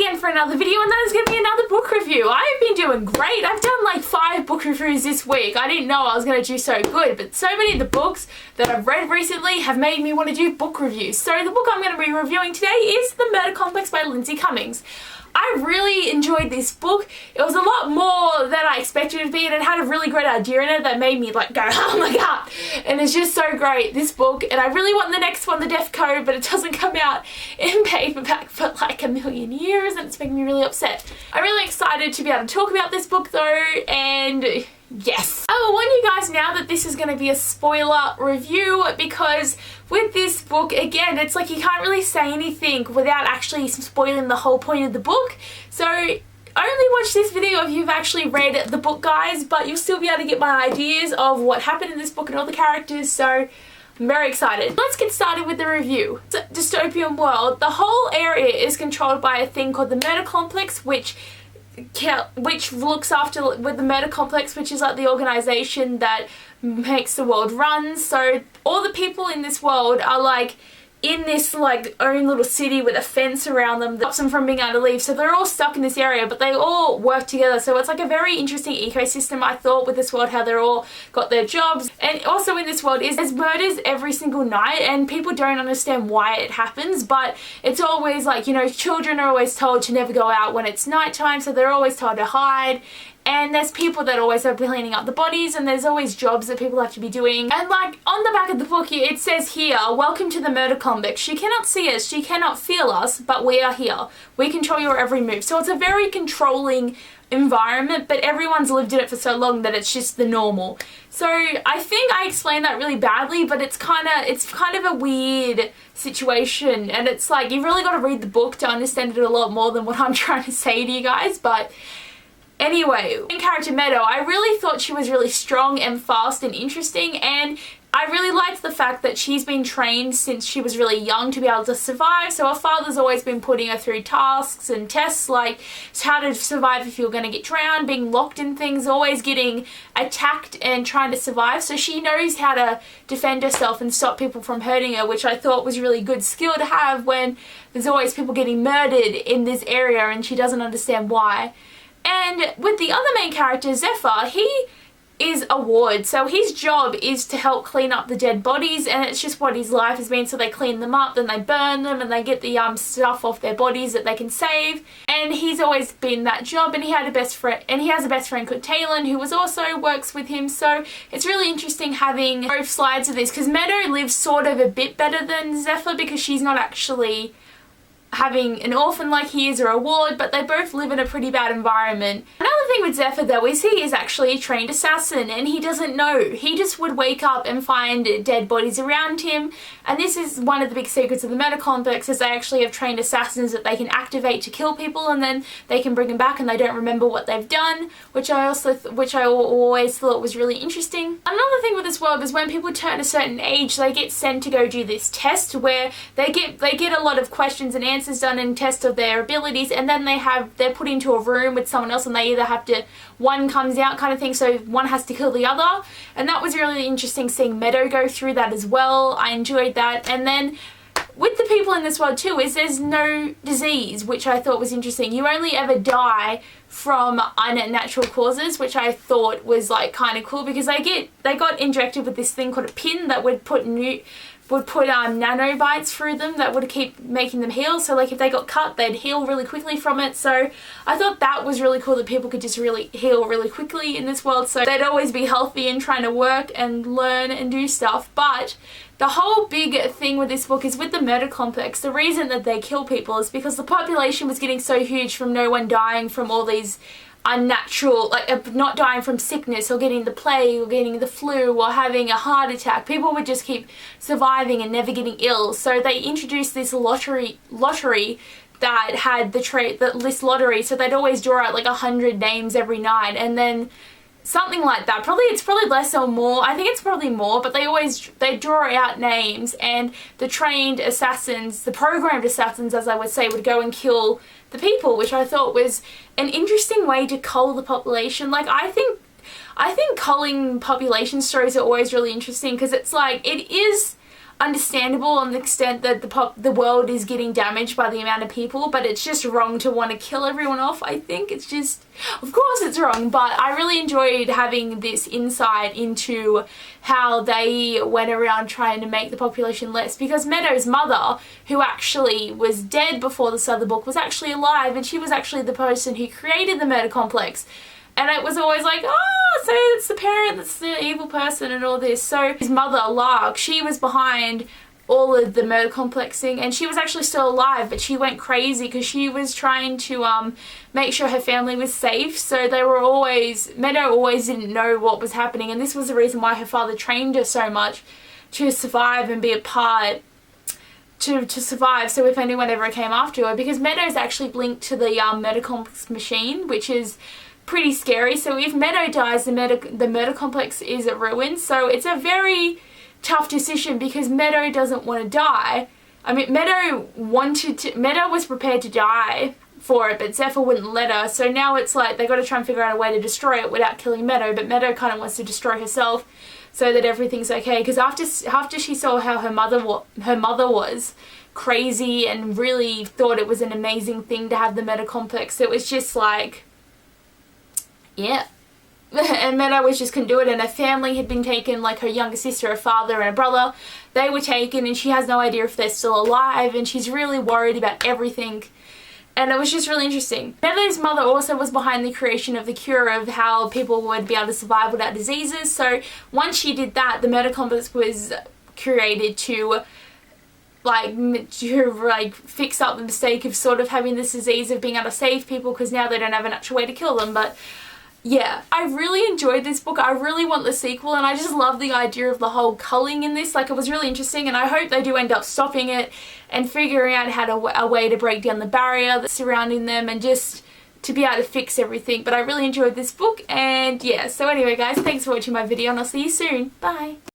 again for another video, and that is going to be another book review. I've been doing great. I've done like 5 book reviews this week. I didn't know I was going to do so good, but so many of the books that I've read recently have made me want to do book reviews. So the book I'm going to be reviewing today is The Murder Complex by Lindsay Cummings. I really enjoyed this book. It was a lot more than I expected it to be, and it had a really great idea in it that made me like go, oh my god. And it's just so great, this book. And I really want the next one, The Death Code, but it doesn't come out in paperback for like a million years, and it's making me really upset. I'm really excited to be able to talk about this book though, and yes. I will warn you guys now that this is going to be a spoiler review, because with this book, again, it's like you can't really say anything without actually spoiling the whole point of the book. So only watch this video if you've actually read the book, guys, but you'll still be able to get my ideas of what happened in this book and all the characters, so I'm very excited. Let's get started with the review. It's a dystopian world. The whole area is controlled by a thing called the Murder Complex, which looks after with the Murder Complex, which is like the organization that makes the world run. So all the people in this world are like in this like own little city with a fence around them that stops them from being able to leave. So they're all stuck in this area, but they all work together. So it's like a very interesting ecosystem, I thought, with this world, how they're all got their jobs. And also in this world there's murders every single night, and people don't understand why it happens, but it's always like, you know, children are always told to never go out when it's nighttime, so they're always told to hide. And there's people that always are cleaning up the bodies, and there's always jobs that people have to be doing. And like on the back of the book here, it says here, welcome to the Murder Complex. She cannot see us, she cannot feel us, but we are here. We control your every move. So it's a very controlling environment, but everyone's lived in it for so long that it's just the normal. So I think I explained that really badly, but it's kind of a weird situation, and it's like you've really got to read the book to understand it a lot more than what I'm trying to say to you guys. But anyway, main character Meadow, I really thought she was really strong and fast and interesting, and I really liked the fact that she's been trained since she was really young to be able to survive. So her father's always been putting her through tasks and tests like how to survive if you're going to get drowned, being locked in things, always getting attacked and trying to survive. So she knows how to defend herself and stop people from hurting her, which I thought was a really good skill to have when there's always people getting murdered in this area and she doesn't understand why. And with the other main character, Zephyr, he is a ward, so his job is to help clean up the dead bodies, and it's just what his life has been. So they clean them up, then they burn them, and they get the stuff off their bodies that they can save. And he's always been that job, and he had a best friend, and he has a best friend called Talon, who also works with him. So it's really interesting having both sides of this, because Meadow lives sort of a bit better than Zephyr because she's not actually having an orphan like he is or a ward, but they both live in a pretty bad environment. Another thing with Zephyr though is he is actually a trained assassin, and he doesn't know. He just would wake up and find dead bodies around him, and this is one of the big secrets of the Murder Complex, is they actually have trained assassins that they can activate to kill people, and then they can bring them back and they don't remember what they've done, which I always thought was really interesting. Another thing with this world is when people turn a certain age, they get sent to go do this test where they get a lot of questions and answers done in test of their abilities, and then they're put into a room with someone else, and they either have to, one comes out kind of thing, so one has to kill the other. And that was really interesting seeing Meadow go through that as well. I enjoyed that. And then with the people in this world too is there's no disease, which I thought was interesting. You only ever die from unnatural causes, which I thought was like kind of cool, because they got injected with this thing called a pin that would put nanobites through them that would keep making them heal. So like if they got cut, they'd heal really quickly from it. So I thought that was really cool that people could just really heal really quickly in this world, so they'd always be healthy and trying to work and learn and do stuff. But the whole big thing with this book is with the Murder Complex, the reason that they kill people is because the population was getting so huge from no one dying from all these unnatural, like not dying from sickness or getting the plague or getting the flu or having a heart attack. People would just keep surviving and never getting ill. So they introduced this lottery that had the list lottery, so they'd always draw out like 100 names every night, and then something like that. It's probably less or more. I think it's probably more, but they draw out names, and the trained assassins, the programmed assassins as I would say, would go and kill the people, which I thought was an interesting way to cull the population. Like I think culling population stories are always really interesting, because it's like it is understandable on the extent that the world is getting damaged by the amount of people, but it's just wrong to want to kill everyone off. I think it's just, of course it's wrong, but I really enjoyed having this insight into how they went around trying to make the population less, because Meadow's mother, who actually was dead before the start of the book, was actually alive, and she was actually the person who created the murder complex. And it was always like, oh, so it's the parent that's the evil person and all this. So his mother, Lark, she was behind all of the murder complexing, and she was actually still alive, but she went crazy because she was trying to make sure her family was safe. So they were always, Meadow always didn't know what was happening, and this was the reason why her father trained her so much to survive and be a part to survive, so if anyone ever came after her, because Meadow's actually linked to the murder complex machine, which is pretty scary. So if Meadow dies, the murder complex is ruined. So it's a very tough decision because Meadow doesn't want to die. I mean, Meadow was prepared to die for it, but Zephyr wouldn't let her. So now it's like they got to try and figure out a way to destroy it without killing Meadow, but Meadow kind of wants to destroy herself so that everything's okay. Because after she saw how her mother was crazy and really thought it was an amazing thing to have the murder complex, it was just like, yeah. And Meadow just couldn't do it, and her family had been taken, like her younger sister, her father and her brother. They were taken, and she has no idea if they're still alive, and she's really worried about everything. And it was just really interesting. Meadow's mother also was behind the creation of the cure of how people would be able to survive without diseases. So once she did that, the murder complex was created to fix up the mistake of sort of having this disease of being able to save people, because now they don't have an actual way to kill them. But yeah, I really enjoyed this book. I really want the sequel, and I just love the idea of the whole culling in this. Like, it was really interesting, and I hope they do end up stopping it and figuring out a way to break down the barrier that's surrounding them and just to be able to fix everything. But I really enjoyed this book, and yeah, so anyway guys, thanks for watching my video, and I'll see you soon. Bye!